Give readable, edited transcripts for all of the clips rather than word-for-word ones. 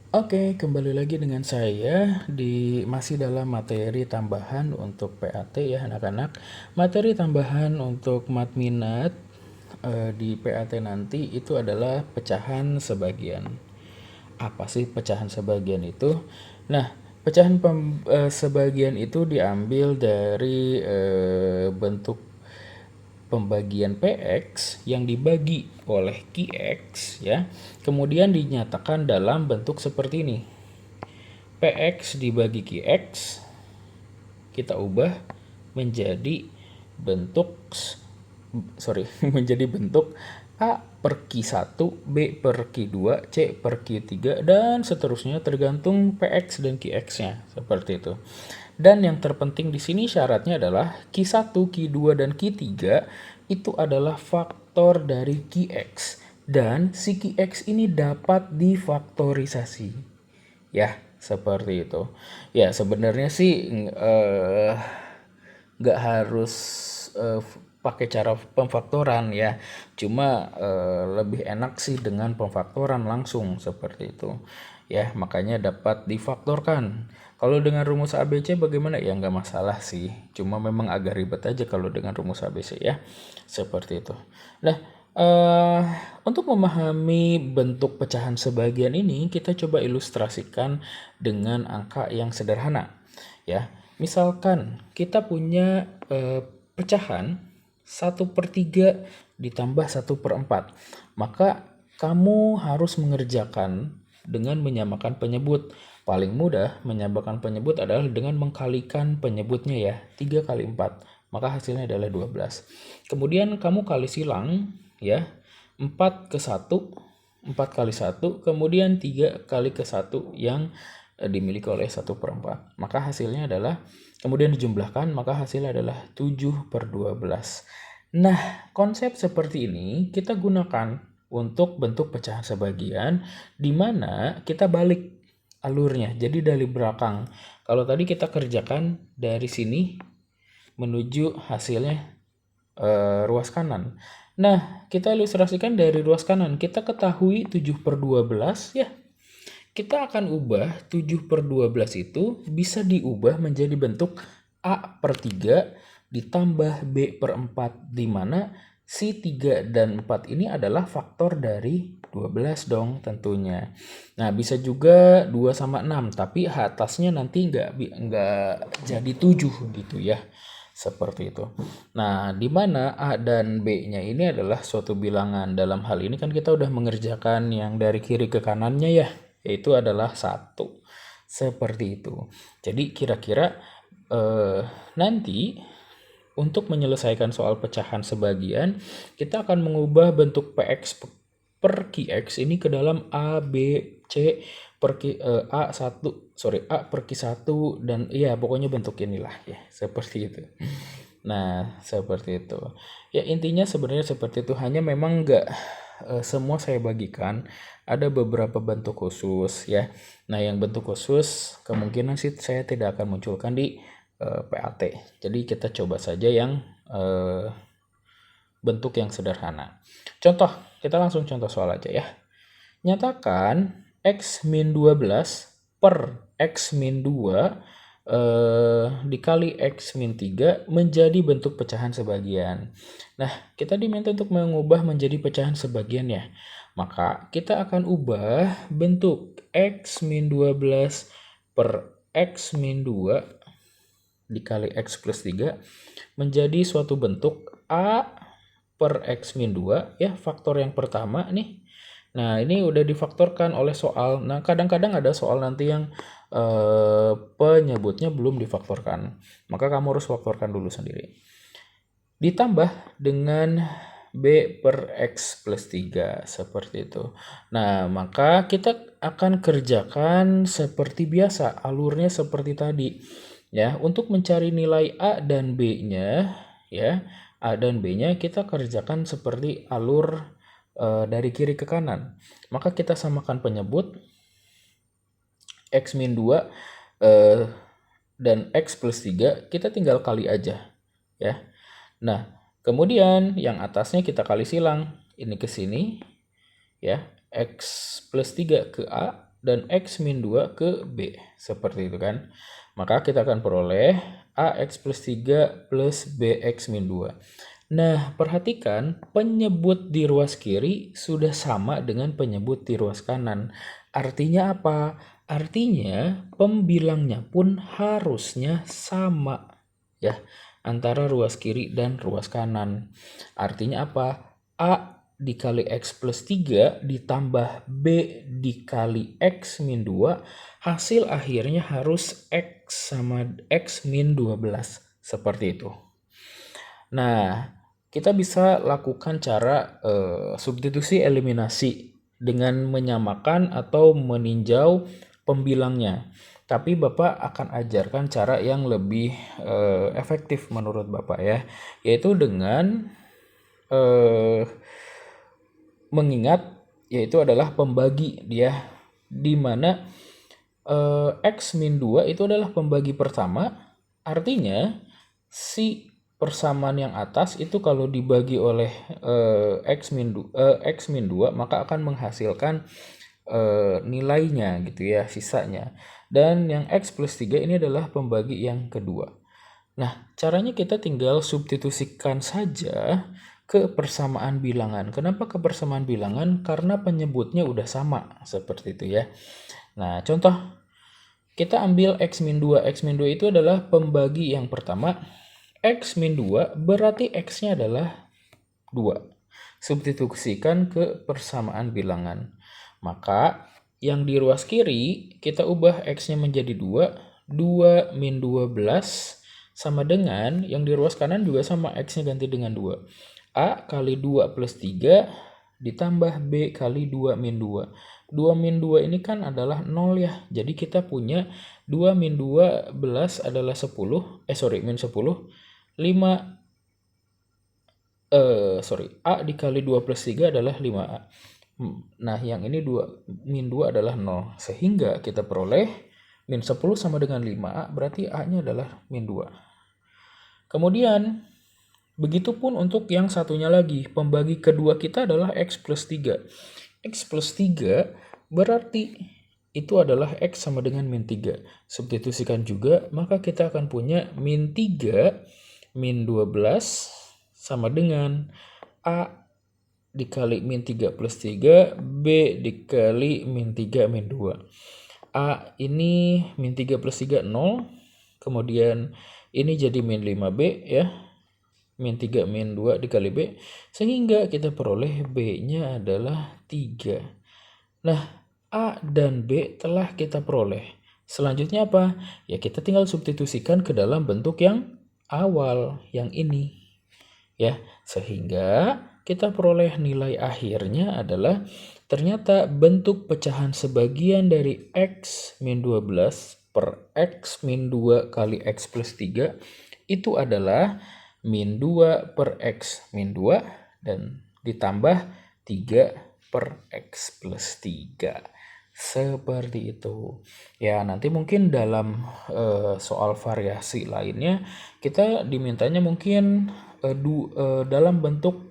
Oke, kembali lagi dengan saya masih dalam materi tambahan untuk PAT ya anak-anak. Materi tambahan untuk mat minat di PAT nanti itu adalah pecahan sebagian. Apa sih pecahan sebagian itu? Nah, sebagian itu diambil dari bentuk pembagian PX yang dibagi oleh QX ya, kemudian dinyatakan dalam bentuk seperti ini. PX dibagi QX kita ubah menjadi bentuk menjadi bentuk A per Q1, B per Q2, C per Q3, dan seterusnya tergantung PX dan QX-nya. Seperti itu. Dan yang terpenting di sini syaratnya adalah Q1, Q2, dan Q3 itu adalah faktor dari QX. Dan si QX ini dapat difaktorisasi. Ya, seperti itu. Ya, sebenarnya sih nggak harus pakai cara pemfaktoran ya. Cuma lebih enak sih dengan pemfaktoran langsung seperti itu. Ya, makanya dapat difaktorkan. Kalau dengan rumus ABC bagaimana? Ya nggak masalah sih. Cuma memang agak ribet aja kalau dengan rumus ABC ya. Seperti itu. Nah, eh untuk memahami bentuk pecahan sebagian ini, kita coba ilustrasikan dengan angka yang sederhana. Ya, misalkan kita punya pecahan 1/3 ditambah 1/4. Maka kamu harus mengerjakan dengan menyamakan penyebut. Paling mudah menyamakan penyebut adalah dengan mengkalikan penyebutnya ya. 3 kali 4. Maka hasilnya adalah 12. Kemudian kamu kali silang ya. 4 ke 1. 4 kali 1. Kemudian 3 kali ke 1 yang dimiliki oleh 1/4. Maka hasilnya adalah, kemudian dijumlahkan, maka hasilnya adalah 7/12. Nah, konsep seperti ini kita gunakan untuk bentuk pecahan sebagian, di mana kita balik alurnya. Jadi dari belakang. Kalau tadi kita kerjakan dari sini menuju hasilnya ruas kanan. Nah, kita ilustrasikan dari ruas kanan. Kita ketahui 7/12 ya. Kita akan ubah 7/12 itu bisa diubah menjadi bentuk A/3 ditambah B/4, di mana si 3 dan 4 ini adalah faktor dari 12 dong tentunya. Nah, bisa juga 2 sama 6, tapi atasnya nanti nggak jadi 7 gitu ya. Seperti itu. Nah, di mana A dan B-nya ini adalah suatu bilangan. Dalam hal ini kan kita udah mengerjakan yang dari kiri ke kanannya ya, yaitu adalah 1. Seperti itu. Jadi kira-kira nanti untuk menyelesaikan soal pecahan sebagian, kita akan mengubah bentuk PX per QX ini ke dalam A, B, C per A per Q1 dan iya pokoknya bentuk inilah ya, seperti itu. Nah, seperti itu. Ya intinya sebenarnya seperti itu, hanya memang nggak semua saya bagikan, ada beberapa bentuk khusus ya. Nah, yang bentuk khusus kemungkinan sih saya tidak akan munculkan di PAT. Jadi kita coba saja yang bentuk yang sederhana. Contoh, kita langsung contoh soal aja ya. Nyatakan X min 12 per X min 2 dikali X min 3 menjadi bentuk pecahan sebagian. Nah, kita diminta untuk mengubah menjadi pecahan sebagian ya. Maka kita akan ubah bentuk X min 12 per X min 2 dikali X plus 3 menjadi suatu bentuk A per X min 2 ya, faktor yang pertama nih. Nah, ini udah difaktorkan oleh soal. Nah, kadang-kadang ada soal nanti yang penyebutnya belum difaktorkan. Maka kamu harus faktorkan dulu sendiri. Ditambah dengan B per X plus 3. Seperti itu. Nah, maka kita akan kerjakan seperti biasa. Alurnya seperti tadi. Ya, untuk mencari nilai A dan B-nya, ya, A dan B-nya kita kerjakan seperti alur dari kiri ke kanan. Maka kita samakan penyebut X min 2 dan X plus 3, kita tinggal kali aja. Ya. Nah, kemudian yang atasnya kita kali silang. Ini ke sini. Ya, X plus 3 ke A. dan X min 2 ke B. Seperti itu kan. Maka kita akan peroleh AX plus 3 plus BX min 2. Nah, perhatikan penyebut di ruas kiri sudah sama dengan penyebut di ruas kanan. Artinya apa? Artinya pembilangnya pun harusnya sama ya antara ruas kiri dan ruas kanan. Artinya apa? A dikali X plus 3 ditambah B dikali X min 2, hasil akhirnya harus X sama X min 12. Seperti itu. Nah, kita bisa lakukan cara substitusi eliminasi dengan menyamakan atau meninjau pembilangnya. Tapi Bapak akan ajarkan cara yang lebih efektif menurut Bapak ya, yaitu dengan mengingat yaitu adalah pembagi dia, di mana X min 2 itu adalah pembagi pertama, artinya si persamaan yang atas itu kalau dibagi oleh X min 2 maka akan menghasilkan nilainya gitu ya, sisanya. Dan yang X plus 3 ini adalah pembagi yang kedua. Nah, caranya kita tinggal substitusikan saja ke persamaan bilangan. Kenapa ke persamaan bilangan? Karena penyebutnya udah sama, seperti itu ya. Nah, contoh, kita ambil X min 2. X min 2 itu adalah pembagi yang pertama. X min 2 berarti X-nya adalah 2. Substitusikan ke persamaan bilangan. Maka yang di ruas kiri kita ubah X-nya menjadi 2. 2 min 12 sama dengan yang di ruas kanan juga sama, X-nya ganti dengan 2. A kali 2 plus 3 ditambah B kali 2 min 2. 2 min 2 ini kan adalah 0 ya. Jadi kita punya 2 min 12 adalah 10. Min 10. 5 A dikali 2 plus 3 adalah 5A. Nah, yang ini 2 min 2 adalah 0. Sehingga kita peroleh min 10 sama dengan 5A, berarti A-nya adalah min 2. Kemudian, begitupun untuk yang satunya lagi. Pembagi kedua kita adalah X plus 3. X plus 3 berarti itu adalah X sama dengan min 3. Substitusikan juga, maka kita akan punya min 3 min 12 sama dengan A dikali min 3 plus 3, B dikali min 3 min 2. A ini min 3 plus 3, 0. Kemudian ini jadi min 5B ya. Min 3 min 2 dikali B. Sehingga kita peroleh B-nya adalah 3. Nah, A dan B telah kita peroleh. Selanjutnya apa? Ya kita tinggal substitusikan ke dalam bentuk yang awal, yang ini. Ya, sehingga kita peroleh nilai akhirnya adalah ternyata bentuk pecahan sebagian dari X min 12 per X min 2 kali X plus 3 itu adalah min 2 per X min 2 dan ditambah 3 per X plus 3. Seperti itu. Ya, nanti mungkin dalam soal variasi lainnya kita dimintanya mungkin dalam bentuk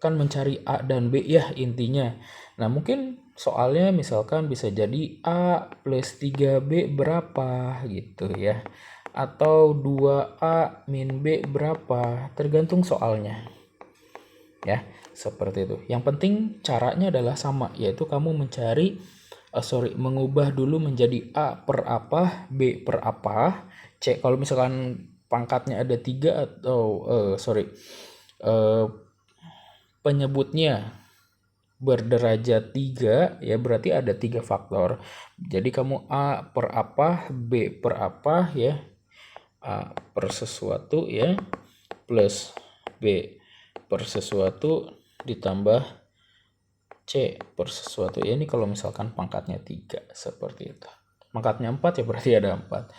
kan mencari A dan B ya intinya. Nah, mungkin soalnya misalkan bisa jadi A plus 3B berapa gitu ya. Atau 2A min B berapa, tergantung soalnya. Ya, seperti itu. Yang penting caranya adalah sama, yaitu kamu mengubah dulu menjadi A per apa, B per apa, C. Kalau misalkan pangkatnya ada 3 atau penyebutnya berderajat 3 ya, berarti ada 3 faktor. Jadi kamu A per apa, B per apa ya, A per sesuatu ya, plus B per sesuatu ditambah C per sesuatu ya. Ini kalau misalkan pangkatnya 3 seperti itu. Pangkatnya 4 ya berarti ada 4.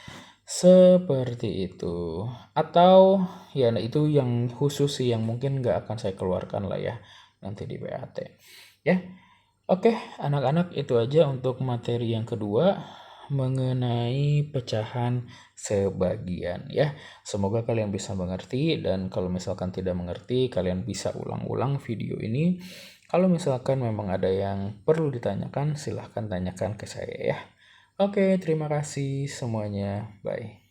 Seperti itu. Atau ya itu yang khusus sih yang mungkin nggak akan saya keluarkan lah ya nanti di PAT. Ya. Oke, anak-anak itu aja untuk materi yang kedua mengenai pecahan sebagian ya. Semoga kalian bisa mengerti, dan kalau misalkan tidak mengerti kalian bisa ulang-ulang video ini Kalau misalkan memang ada yang perlu ditanyakan, silahkan tanyakan ke saya ya. Oke, terima kasih semuanya. Bye.